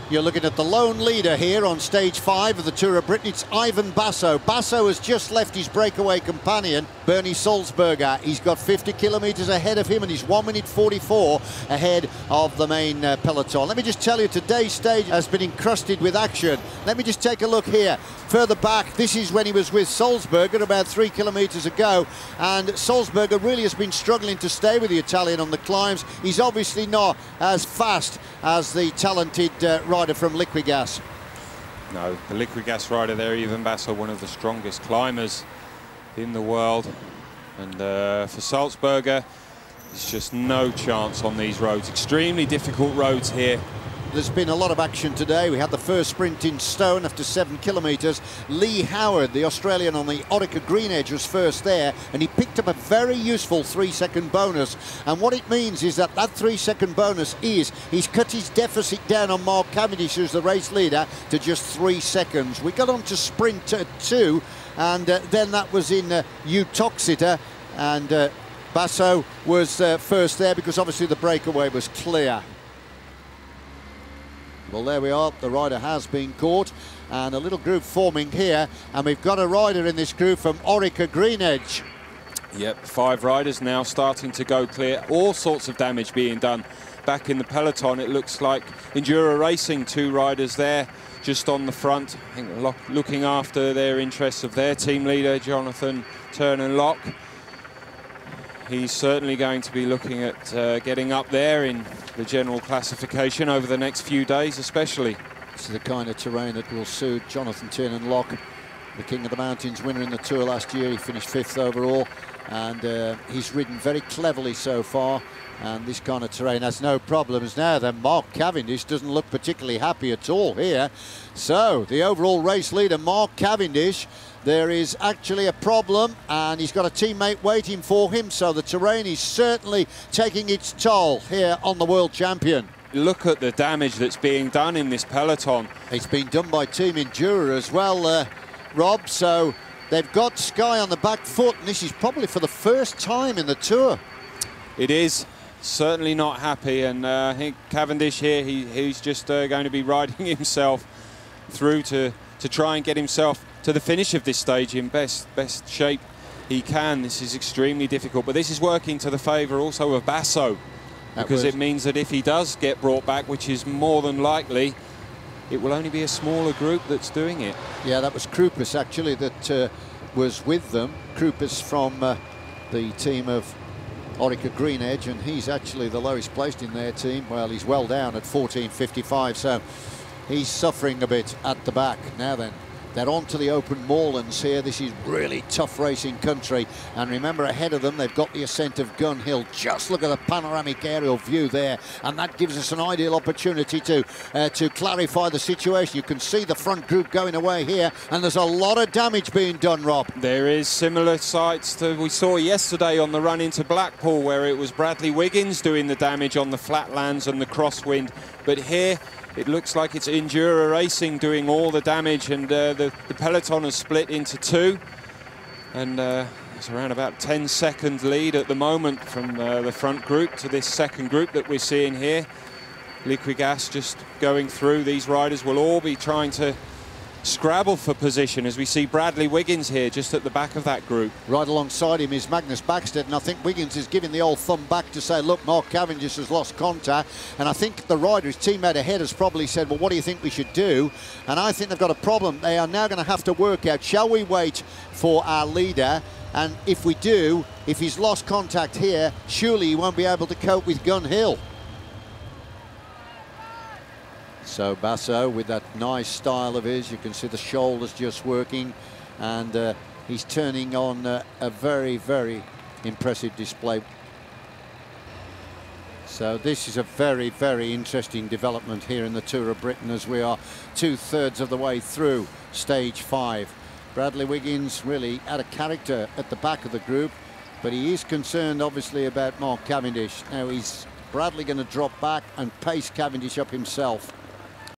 You're looking at the lone leader here on stage 5 of the Tour of Britain. It's Ivan Basso. Basso has just left his breakaway companion, Bernie Sulzberger. He's got 50 kilometres ahead of him, and he's 1 minute 44 ahead of the main peloton. Let me just tell you, today's stage has been encrusted with action. Let me just take a look here. Further back, this is when he was with Sulzberger about 3 kilometres ago, and Sulzberger really has been struggling to stay with the Italian on the climbs. He's obviously not as fast as the talented rider from Liquigas. No, the Liquigas rider there, Ivan Basso, one of the strongest climbers in the world. And for Sulzberger, there's just no chance on these roads. Extremely difficult roads here. There's been a lot of action today. We had the first sprint in Stone after 7 kilometres. Leigh Howard, the Australian on the Orica GreenEDGE, was first there, and he picked up a very useful 3-second bonus. And what it means is that 3-second bonus is he's cut his deficit down on Marc Cavendish, who's the race leader, to just 3 seconds. We got on to sprint 2, and then that was in Utoxeter, and Basso was first there because obviously the breakaway was clear. Well, there we are. The rider has been caught, and a little group forming here, and we've got a rider in this group from Orica GreenEDGE. Yep, 5 riders now starting to go clear. All sorts of damage being done back in the peloton. It looks like Endura Racing, 2 riders there just on the front, I think looking after their interests of their team leader, Jonathan Tiernan-Locke. He's certainly going to be looking at getting up there in the general classification over the next few days, especially. This is the kind of terrain that will suit Jonathan Tiernan-Locke, the King of the Mountains winner in the Tour last year. He finished 5th overall, and he's ridden very cleverly so far. And this kind of terrain has no problems. Now then, Marc Cavendish doesn't look particularly happy at all here. So the overall race leader, Marc Cavendish, there is actually a problem, and he's got a teammate waiting for him, so the terrain is certainly taking its toll here on the world champion. Look at the damage that's being done in this peloton. It's been done by Team Endura as well, Rob, so they've got Sky on the back foot, and this is probably for the first time in the Tour. It is. Certainly not happy, and I think Cavendish here, he's just going to be riding himself through to try and get himself to the finish of this stage in best shape he can. This is extremely difficult, but this is working to the favour also of Basso, because it means that if he does get brought back, which is more than likely, it will only be a smaller group that's doing it. Yeah, that was Krupis actually that was with them. Krupis from the team of Orica GreenEDGE, and he's actually the lowest placed in their team. Well, he's well down at 14.55, so he's suffering a bit at the back. Now then, they're on to the open moorlands here. This is really tough racing country, and remember, ahead of them they've got the ascent of Gun Hill. Just look at the panoramic aerial view there, and that gives us an ideal opportunity to clarify the situation. You can see the front group going away here, and there's a lot of damage being done, Rob. There is similar sights to we saw yesterday on the run into Blackpool, where it was Bradley Wiggins doing the damage on the flatlands and the crosswind, but here it looks like it's Endura Racing doing all the damage, and the peloton has split into 2, and it's around about 10-second lead at the moment from the front group to this second group that we're seeing here. Liquigas just going through. These riders will all be trying to scrabble for position, as we see Bradley Wiggins here just at the back of that group. Right alongside him is Magnus Backstedt, and I think Wiggins is giving the old thumb back to say, look, Marc Cavendish has lost contact, and I think the rider, his teammate ahead, has probably said, well, what do you think we should do? And I think they've got a problem. They are now going to have to work out, shall we wait for our leader? And if we do, if he's lost contact here, surely he won't be able to cope with Gun Hill. So Basso, with that nice style of his, you can see the shoulders just working, and he's turning on a very, very impressive display. So this is a very, very interesting development here in the Tour of Britain, as we are 2/3 of the way through stage 5. Bradley Wiggins really out of character at the back of the group, but he is concerned obviously about Marc Cavendish. Now, is Bradley going to drop back and pace Cavendish up himself?